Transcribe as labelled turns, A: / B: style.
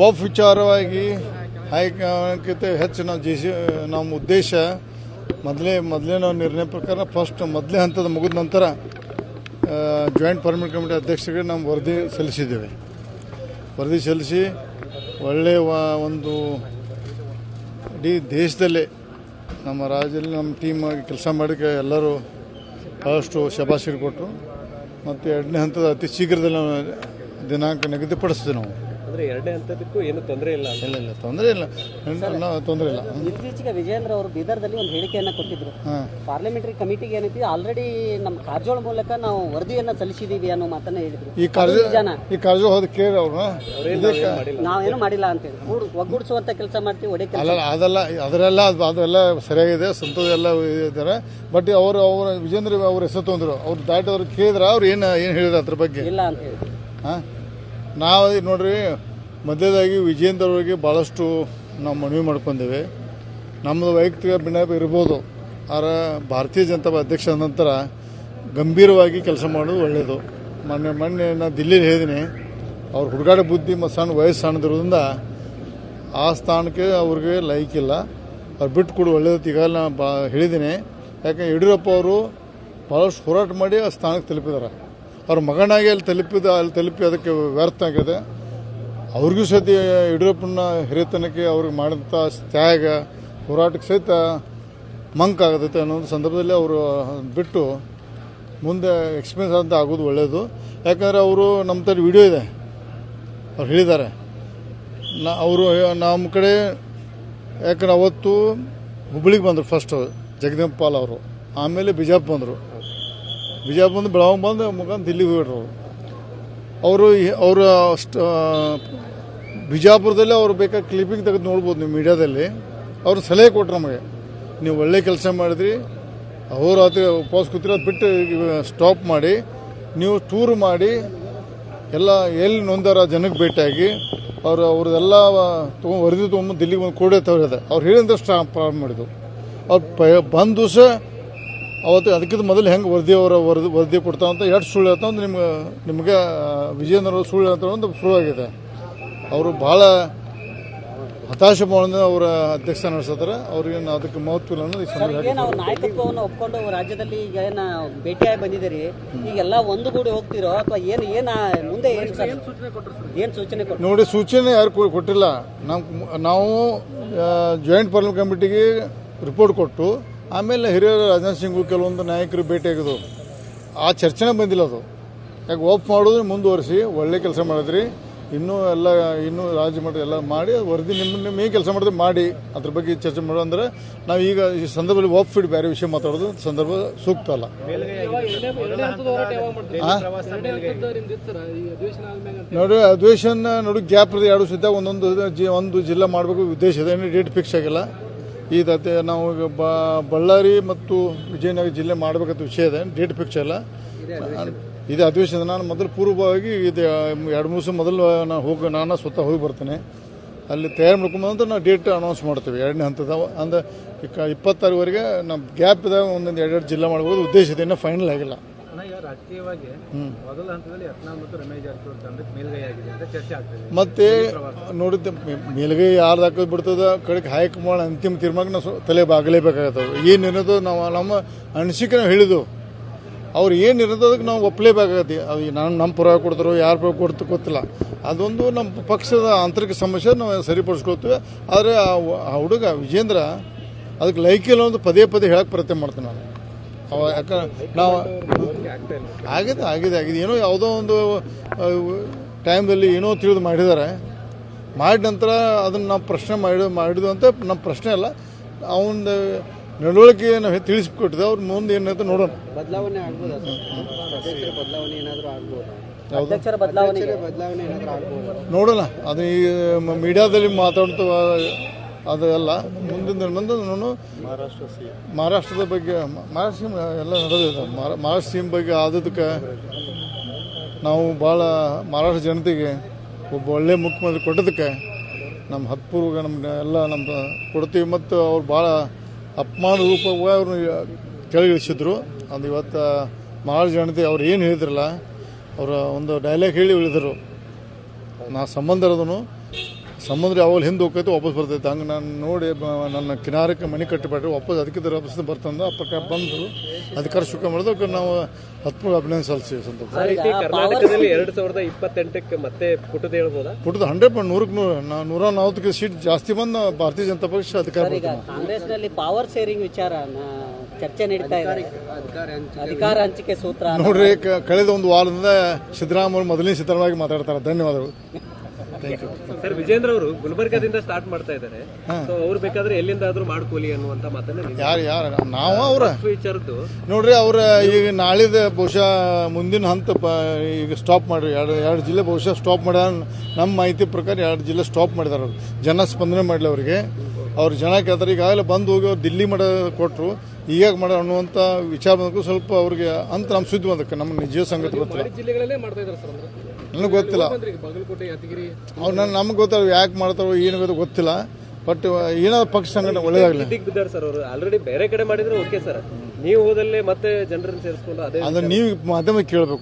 A: ವಫ್ ವಿಚಾರವಾಗಿ ಹೈಕಮಾಂಡ್ಗಿಂತ ಹೆಚ್ಚು ನಮ್ಮ ಉದ್ದೇಶ ಮೊದಲೇ ನಾವು ನಿರ್ಣಯ ಪ್ರಕಾರ ಫಸ್ಟ್ ಮೊದಲೇ ಹಂತದ ಮುಗಿದ ನಂತರ ಜಾಯಿಂಟ್ ಪರ್ಮನೆಂಟ್ ಕಮಿಟಿ ಅಧ್ಯಕ್ಷರಿಗೆ ನಾವು ವರದಿ ಸಲ್ಲಿಸಿದ್ದೇವೆ. ವರದಿ ಸಲ್ಲಿಸಿ ಒಳ್ಳೆಯ ಒಂದು ಇಡೀ ದೇಶದಲ್ಲೇ ನಮ್ಮ ರಾಜ್ಯದಲ್ಲಿ ನಮ್ಮ ಟೀಮ್ ಆಗಿ ಕೆಲಸ ಮಾಡೋಕ್ಕೆ ಎಲ್ಲರೂ ಭಾಳಷ್ಟು ಶಬಾಷಿಗೆ ಕೊಟ್ಟರು. ಮತ್ತು ಎರಡನೇ ಹಂತದ ಅತಿ ಶೀಘ್ರದಲ್ಲಿ ನಾವು ದಿನಾಂಕ ನಿಗದಿಪಡಿಸ್ತೀವಿ. ನಾವು
B: ಅಂದರೆ ಎರಡನೇ ಹಂತದಕ್ಕೂ ಏನು ತೊಂದರೆ ಇಲ್ಲ?
A: ಇಲ್ಲ ತೊಂದರೆ ಇಲ್ಲ, ತೊಂದರೆ ಇಲ್ಲ.
C: ಇತ್ತೀಚೆಗೆ ವಿಜಯೇಂದ್ರ ಅವರು ಬೀದರ್ದಲ್ಲಿ ಒಂದು ಹೇಳಿಕೆಯನ್ನು ಕೊಟ್ಟಿದ್ರು. ಪಾರ್ಲಿಮೆಂಟರಿ ಕಮಿಟಿಗೆ ಏನೈತಿ ಆಲ್ರೆಡಿ ನಮ್ಮ ಕಾರಜೋಳ ಮೂಲಕ ನಾವು ವರದಿಯನ್ನು ಸಲ್ಲಿಸಿದೀವಿ ಅನ್ನೋ ಮಾತನ್ನ ಹೇಳಿದ್ರು.
A: ಈ ಕಾರಜೋಳ ಹೋದ ಕೇಳಿ ಅವ್ರನ್ನ
C: ನಾವೇನು ಮಾಡಿಲ್ಲ ಅಂತೇಳಿ ಒಗ್ಗೂಡಿಸುವಂತ ಕೆಲಸ ಮಾಡ್ತೀವಿ.
A: ಅದೆಲ್ಲ ಸರಿಯಾಗಿದೆ, ಸಂತೋಷ ಎಲ್ಲ ಇದ್ದಾರೆ. ಬಟ್ ಅವರು ವಿಜೇಂದ್ರ ಅವ್ರ ಹೆಸರು ತೊಂದ್ರು, ಅವ್ರು ದಾಟಿ ಅವ್ರು ಕೇಳಿದ್ರ ಅವ್ರು ಏನು ಹೇಳಿದ್ರು ಅದ್ರ ಬಗ್ಗೆ
C: ಇಲ್ಲ ಅಂತ ಹೇಳಿ.
A: ನಾವು ನೋಡ್ರಿ, ಮೊದಲೇದಾಗಿ ವಿಜೇಂದ್ರ ಅವರಿಗೆ ಭಾಳಷ್ಟು ನಾವು ಮನವಿ ಮಾಡ್ಕೊಂಡೇವೆ. ನಮ್ಮದು ವೈಯಕ್ತಿಕ ಭಿನ್ನಾಭಿಪ್ರಾಯ ಇರ್ಬೋದು, ಆದರೆ ಭಾರತೀಯ ಜನತಾ ಪಾರ್ಟಿ ಅಧ್ಯಕ್ಷ ನಂತರ ಗಂಭೀರವಾಗಿ ಕೆಲಸ ಮಾಡೋದು ಒಳ್ಳೆಯದು. ಮೊನ್ನೆ ನಾನು ದಿಲ್ಲಿಲಿ ಹೇಳಿದ್ದೀನಿ, ಅವ್ರ ಹುಡುಗಾಟ ಬುದ್ಧಿ ಮತ್ತು ಸಣ್ಣ ವಯಸ್ಸು ಸಣ್ಣದಿರೋದ್ರಿಂದ ಆ ಸ್ಥಾನಕ್ಕೆ ಅವ್ರಿಗೆ ಲೈಕಿಲ್ಲ, ಅವ್ರು ಬಿಟ್ಟು ಕೊಡು ಒಳ್ಳೆಯದು. ಈಗ ನಾನು ಹೇಳಿದ್ದೀನಿ, ಯಾಕೆ ಯಡಿಯೂರಪ್ಪ ಅವರು ಭಾಳಷ್ಟು ಹೋರಾಟ ಮಾಡಿ ಆ ಸ್ಥಾನಕ್ಕೆ ತಲುಪಿದ್ದಾರೆ. ಅವ್ರ ಮಗನಾಗಿ ಅಲ್ಲಿ ತಲುಪಿ ಅದಕ್ಕೆ ವ್ಯರ್ಥ ಆಗಿದೆ. ಅವ್ರಿಗೂ ಸಹಿತ ಯಡಿಯೂರಪ್ಪನ ಹಿರಿಯತನಕ್ಕೆ ಅವ್ರಿಗೆ ಮಾಡಿದಂಥ ತ್ಯಾಗ ಹೋರಾಟಕ್ಕೆ ಸಹಿತ ಮಂಕ್ ಆಗತೈತೆ ಅನ್ನೋ ಸಂದರ್ಭದಲ್ಲಿ ಅವರು ಬಿಟ್ಟು ಮುಂದೆ ಎಕ್ಸ್ಪೀರಿಯನ್ಸ್ ಅಂತ ಆಗೋದು ಒಳ್ಳೆಯದು. ಯಾಕಂದರೆ ಅವರು ನಮ್ಮ ಥರ ವಿಡಿಯೋ ಇದೆ, ಅವ್ರು ಹೇಳಿದ್ದಾರೆ. ಅವರು ನಮ್ಮ ಕಡೆ ಯಾಕಂದ್ರೆ ಅವತ್ತು ಹುಬ್ಬಳ್ಳಿಗೆ ಬಂದರು ಫಸ್ಟ್ ಜಗದೀಪ್ ಪಾಲ್ ಅವರು, ಆಮೇಲೆ ಬಿಜಾಪುರ ಬಂದರು. ಬಿಜಾಪುರ ಬೆಳಗಾವಿ ಬಂದು ಮುಖಾಂತರ ದಿಲ್ಲಿಗೆ ಹೋಗ್ಬಿಟ್ರು. ಅವರು ಬಿಜಾಪುರದಲ್ಲಿ ಅವ್ರು ಬೇಕಾದ ಕ್ಲಿಪ್ಪಿಂಗ್ ತೆಗೆದು ನೋಡ್ಬೋದು ನೀವು ಮೀಡಿಯಾದಲ್ಲಿ. ಅವ್ರು ಸಲಹೆ ಕೊಟ್ಟರು ನಮಗೆ, ನೀವು ಒಳ್ಳೆ ಕೆಲಸ ಮಾಡಿದ್ರಿ, ಅಹೋರಾತ್ರಿ ಉಪವಾಸ ಕೂತಿರೋದು ಬಿಟ್ಟು ಸ್ಟಾಪ್ ಮಾಡಿ ನೀವು ಟೂರ್ ಮಾಡಿ ಎಲ್ಲ ಎಲ್ಲಿ ನೊಂದಾರ ಜನಕ್ಕೆ ಭೇಟಿಯಾಗಿ ಅವ್ರದ್ದೆಲ್ಲ ವರದಿ ತೊಗೊಂಡು ದಿಲ್ಲಿಗೆ ಬಂದು ಕೊಡೇ ತವರಿದೆ. ಅವ್ರು ಹೇಳಿದಷ್ಟು ಪ್ರಾರಂಭ ಮಾಡಿದ್ದು. ಅವ್ರು ಬಂದ ದಿವಸ ಅವತ್ತು ಅದಕ್ಕಿಂತ ಮೊದಲು ಹೆಂಗೆ ವರದಿ ಕೊಡ್ತಾವಂತ ಎಷ್ಟು ಸುಳ್ಳು ಹೇಳ್ತಾ ಒಂದು ನಿಮಗೆ ವಿಜಯೇಂದ್ರ ಸುಳ್ಳು ಹೇಳ್ತಾರೆ ಒಂದು ಪ್ರೂವ್ ಆಗಿದೆ. ಅವರು ಭಾಳ ಹತಾಶೆ ಮಾಡೋದು ಅವರ ಅಧ್ಯಕ್ಷ ನಡೆಸ್ತಾರೆ. ಅವ್ರಿಗೆ ಅದಕ್ಕೆ ಮಹತ್ವ ಇಲ್ಲ ಅನ್ನೋದು.
C: ನಾಯಕತ್ವವನ್ನು ಒಪ್ಕೊಂಡು ರಾಜ್ಯದಲ್ಲಿ ಈಗ ಏನು ಭೇಟಿಯಾಗಿ ಬಂದಿದ್ದೀರಿ, ಈಗೆಲ್ಲ ಒಂದುಗೂಡಿ ಹೋಗ್ತಿರೋ ಅಥವಾ ಏನು ಮುಂದೆ ಏನು ಸೂಚನೆ ಕೊಟ್ಟು?
A: ನೋಡಿ, ಸೂಚನೆ ಯಾರು ಕೊಟ್ಟಿಲ್ಲ. ನಾವು ಜಾಯಿಂಟ್ ಪಾರ್ಲಿಮೆಂಟ್ ಕಮಿಟಿಗೆ ರಿಪೋರ್ಟ್ ಕೊಟ್ಟು ಆಮೇಲೆ ಹಿರಿಯರು ರಾಜನಾಥ್ ಸಿಂಗ್ ಕೆಲವೊಂದು ನಾಯಕರು ಭೇಟಿಯಾಗಿದ್ದು ಆ ಚರ್ಚೆನೇ ಬಂದಿಲ್ಲ. ಅದು ಯಾಕೆ ಓಪ್ ಮಾಡೋದು ಮುಂದುವರಿಸಿ ಒಳ್ಳೆ ಕೆಲಸ ಮಾಡಿದ್ರಿ, ಇನ್ನೂ ರಾಜ್ಯ ಮಟ್ಟ ಎಲ್ಲ ಮಾಡಿ ವರದಿ ನಿಮ್ಮ ಕೆಲಸ ಮಾಡಿದ್ರೆ ಮಾಡಿ ಅದ್ರ ಬಗ್ಗೆ ಚರ್ಚೆ ಮಾಡೋದು. ಅಂದರೆ ನಾವು ಈಗ ಈ ಸಂದರ್ಭದಲ್ಲಿ ಓಪ್ ಫೀಡ್ ಬೇರೆ ವಿಷಯ ಮಾತಾಡೋದು ಸಂದರ್ಭ ಸೂಕ್ತ ಅಲ್ಲ. ನೋಡಿ, ಅಧಿವೇಶನ ನೋಡಿ ಗ್ಯಾಪ್ ಇದೆ, 2 ಸದ್ಯ ಒಂದು ಜಿಲ್ಲಾ ಮಾಡಬೇಕು ಉದ್ದೇಶ ಇದೆ. ಡೇಟ್ ಫಿಕ್ಸ್ ಆಗಿಲ್ಲ. ಇದತ್ತೆ ನಾವು ಬಳ್ಳಾರಿ ಮತ್ತು ವಿಜಯನಗರ ಜಿಲ್ಲೆ ಮಾಡಬೇಕಂತ ವಿಷಯ ಇದೆ, ಡೇಟ್ ಫಿಕ್ಸ್ ಇಲ್ಲ. ಇದು ಅಧಿವೇಶನ ನಾನು ಮೊದಲು ಪೂರ್ವವಾಗಿ ಇದು 2-3 ದಿವಸ ಮೊದಲು ನಾನು ಸ್ವತಃ ಹೋಗಿ ಬರ್ತೇನೆ. ಅಲ್ಲಿ ತಯಾರು ಮಾಡ್ಕೊಂಬಂದ್ರೆ ನಾವು ಡೇಟ್ ಅನೌನ್ಸ್ ಮಾಡ್ತೀವಿ. 2ನೇ ಹಂತದ ಅಂದರೆ 26ವರೆಗೆ ನಮ್ಮ ಗ್ಯಾಪ್ ಇದ್ದಾಗ ಒಂದೊಂದು 2 ಜಿಲ್ಲಾ ಮಾಡ್ಬೋದು ಉದ್ದೇಶ ಇದೆ, ಇನ್ನೂ ಫೈನಲ್ ಆಗಿಲ್ಲ.
B: ರಾಜಕೀಯವಾಗಿ ಮೊದಲ ಹಂತದಲ್ಲಿ ಯತ್ನಾಳ್ ಮತ್ತು ರಮೇಶ್ ಜಾರಕಿಹೊಳಿ ಮೇಲ್ಗೈ ಆಗಿದೆ ಅಂತ ಚರ್ಚೆ ಆಗ್ತದೆ.
A: ಮತ್ತೆ ನೋಡಿದ್ದೆ ಮೇಲ್ಗೈ ಯಾರ್ದು ಹಾಕೋದು ಬಿಡ್ತದ ಕಡೆಗೆ ಹೈಕಮಾಂಡ್ ಅಂತಿಮ ತೀರ್ಮಾನ ನಾವು ತಲೆ ಬಾಗಲೇಬೇಕಾಗತ್ತವೆ. ಏನು ಇರೋದು ನಾವು ನಮ್ಮ ಅನಿಸಿಕೆ ನಾವು ಹೇಳಿದ್ದು, ಅವ್ರು ಏನು ಇರೋದು ಅದಕ್ಕೆ ನಾವು ಒಪ್ಪಲೇಬೇಕಾಗತ್ತೆ. ಅದು ನಮ್ಮ ಪರ ಕೊಡ್ತಾರೋ ಯಾರ ಪರ ಕೊಡ್ತು ಗೊತ್ತಿಲ್ಲ. ಅದೊಂದು ನಮ್ಮ ಪಕ್ಷದ ಆಂತರಿಕ ಸಮಸ್ಯೆ ನಾವು ಸರಿಪಡಿಸ್ಕೊಳ್ತೀವಿ. ಆದರೆ ಆ ಹುಡುಗ ವಿಜೇಂದ್ರ ಅದಕ್ಕೆ ಲೈಕಿಲ್ಲ ಒಂದು ಪದೇ ಹೇಳಕ್ಕೆ ಪ್ರಯತ್ನ ಮಾಡ್ತೀನಿ ನಾನು. ಯಾಕಂದ್ರೆ ನಾವು ಆಗಿದೆ ಏನೋ ಯಾವುದೋ ಒಂದು ಟೈಮ್ದಲ್ಲಿ ಏನೋ ತಿಳಿದು ಮಾಡಿದ್ದಾರೆ. ಮಾಡಿದ ನಂತರ ಅದನ್ನು ನಾವು ಪ್ರಶ್ನೆ ಮಾಡಿದ್ದು ಅಂತ ನಮ್ಮ ಪ್ರಶ್ನೆ ಅಲ್ಲ, ಅವನ ನಡವಳಿಕೆ ನಾವು ತಿಳಿಸಿಕೊಟ್ಟಿದ್ದೆ. ಅವ್ರ ಮುಂದೆ ಏನಂತ ನೋಡೋಣ.
C: ಬದಲಾವಣೆ
A: ನೋಡೋಣ. ಅದು ಈ ಮೀಡಿಯಾದಲ್ಲಿ ಮಾತಾಡ್ತಾ ಅದೆಲ್ಲ ಮುಂದಿನ ನಾನು ಮಹಾರಾಷ್ಟ್ರದ ಬಗ್ಗೆ ಮಹಾರಾಷ್ಟ್ರ ಎಲ್ಲ ನಡೆದಿದೆ. ಮಹಾರಾಷ್ಟ್ರ ಸಿಎಂ ಬಗ್ಗೆ ಆದದಕ್ಕೆ ನಾವು ಭಾಳ ಮಹಾರಾಷ್ಟ್ರ ಜನತೆಗೆ ಒಬ್ಬ ಒಳ್ಳೆ ಮುಖ್ಯಮಂತ್ರಿ ಕೊಟ್ಟದಕ್ಕೆ ನಮ್ಮ ಹತ್ಪೂರ್ವ ನಮ್ಮ ಕೊಡ್ತೀವಿ. ಮತ್ತು ಅವ್ರು ಭಾಳ ಅಪಮಾನ ರೂಪವಾಗಿ ಅವ್ರನ್ನ ಕೆಳಗಿಳಿಸಿದ್ರು. ಅದು ಇವತ್ತು ಮಹಾರಾಷ್ಟ್ರ ಜನತೆ ಅವ್ರು ಏನು ಹೇಳಿದ್ರಲ್ಲ, ಅವರ ಒಂದು ಡೈಲಾಗ್ ಹೇಳಿ ಉಳಿದರು. ನಾ ಸಂಬಂಧ ಇರೋದನು ಸಮುದ್ರ ಯಾವಾಗ ಹಿಂದೆ ಹೋಗ್ತೈತೆ ವಾಪಸ್ ಬರ್ತೈತೆ ಹಂಗೆ ನಾನು ನೋಡಿ ನನ್ನ ಕಿನಾರಕ್ಕೆ ಮನೆ ಕಟ್ಟಿಬಿಟ್ರೆ ವಾಪಸ್ ಅದಕ್ಕೆ ವಾಪಸ್ ಬರ್ತಂದು ಆ ಪ್ರಕಾರ ಬಂದು ಅಧಿಕಾರ ಶುಕ ಮಾಡಿದ್ರೆ ನಾವು ಹತ್ತು ಅಭಿನಂದನೆ ಸಲ್ಲಿಸ್ತೀವಿ ಸಂತೋಷ.
B: ಆ ರೀತಿ ಕರ್ನಾಟಕದಲ್ಲಿ 2028ಕ್ಕೆ ಮತ್ತೆ ಪುಟದ ಹೇಳ್ಬೋದಾ?
A: ಪುಟದ 100% 140 ಸೀಟ್ ಜಾಸ್ತಿ ಬಂದು ಭಾರತೀಯ ಜನತಾ ಪಕ್ಷ ಅಧಿಕಾರ
C: ಈಗ ಕಾಂಗ್ರೆಸ್ನಲ್ಲಿ ಪವರ್ ಶೇರಿಂಗ್ ವಿಚಾರ ಚರ್ಚೆ ನಡೀತಾ ಇದೆ, ಅಧಿಕಾರ ಹಂಚಿಕೆ ಸೂತ್ರ.
A: ನೋಡ್ರಿ ಕಳೆದ ಒಂದು ವಾರದಿಂದ ಸಿದ್ದರಾಮಯ್ಯ ಮೊದಲನೇ ಸಿದ್ದರಾಮಯ್ಯ ಮಾತಾಡ್ತಾರೆ. ಧನ್ಯವಾದಗಳು. Thank you.
B: ಸರ್, ವಿಜೇಂದ್ರ ಅವರು ಗುಲ್ಬರ್ಗಾದಿಂದ ಸ್ಟಾರ್ಟ್ ಮಾಡ್ತಾ ಇದ್ದಾರೆ. ಸೊ ಅವ್ರು ಬೇಕಾದ್ರೆ ಎಲ್ಲಿಂದಾದ್ರೂ ಮಾಡ್ಕೊಳ್ಳಿ ಅನ್ನುವಂತ ಮಾತನ್ನ
A: ಯಾರು ನಾವು ಅವರ
B: ವಿಚಾರದ್ದು
A: ನೋಡ್ರಿ ಅವ್ರ ಈಗ ನಾಳಿದ ಬಹುಶಃ ಮುಂದಿನ ಹಂತ ಈಗ ಸ್ಟಾಪ್ ಮಾಡ್ರಿ. ಎರಡು ಜಿಲ್ಲೆ ಬಹುಶಃ ಸ್ಟಾಪ್ ಮಾಡ್ಯಾರ. ನಮ್ಮ ಮಾಹಿತಿ ಪ್ರಕಾರ 2 ಜಿಲ್ಲೆ ಸ್ಟಾಪ್ ಮಾಡಿದಾರೆ. ಅವ್ರು ಜನ ಸ್ಪಂದನೆ ಮಾಡಲಿ ಅವರಿಗೆ. ಅವ್ರ ಜನ ಕೇಳ್ತಾರೆ. ಈಗಾಗಲೇ ಬಂದು ಹೋಗಿ ಅವ್ರು ದಿಲ್ಲಿ ಮಾಡ ಕೊಟ್ಟರು, ಈಗಾಗ ಮಾಡ ಅನ್ನುವಂಥ ವಿಚಾರ ಬಂದಕ್ಕೂ ಸ್ವಲ್ಪ ಅವ್ರಿಗೆ ಅಂತ ನಮ್ಮ ಸುದ್ದಿ ಬಂದಕ್ಕೆ ನಮ್ಮ ನಿಜ ಸಂಗತಿ ಗೊತ್ತಿಲ್ಲ.
B: ಜಿಲ್ಲೆಗಳಲ್ಲೇ ಮಾಡ್ತಾ ಇದ್ದಾರೆ ಸರ್.
A: ನನಗೆ ಗೊತ್ತಿಲ್ಲ.
B: ಬಾಗಲಕೋಟೆ, ಯಾದಗಿರಿ
A: ಅವ್ರು ನಮ್ಗೆ ಗೊತ್ತಾಗ ಯಾಕೆ ಮಾಡ್ತಾರೋ ಏನು ಗೊತ್ತಿಲ್ಲ. ಬಟ್ ಏನಾದ್ರು ಪಕ್ಷ ಸಂಘಟನೆ ಒಳ್ಳೇದಾಗಲಿ.
B: ಬಿದ್ದಾರೆ ಸರ್ ಅವರು. ಆಲ್ರೆಡಿ ಬೇರೆ ಕಡೆ ಮಾಡಿದ್ರೆ ಓಕೆ ಸರ್. ನೀವು ಹೋದಲ್ಲೇ ಮತ್ತೆ ಜನರನ್ನು ಸೇರಿಸ್ಕೊಂಡು ಅದೇ
A: ಅದನ್ನ ನೀವು ಮಾಧ್ಯಮ ಕೇಳಬೇಕು.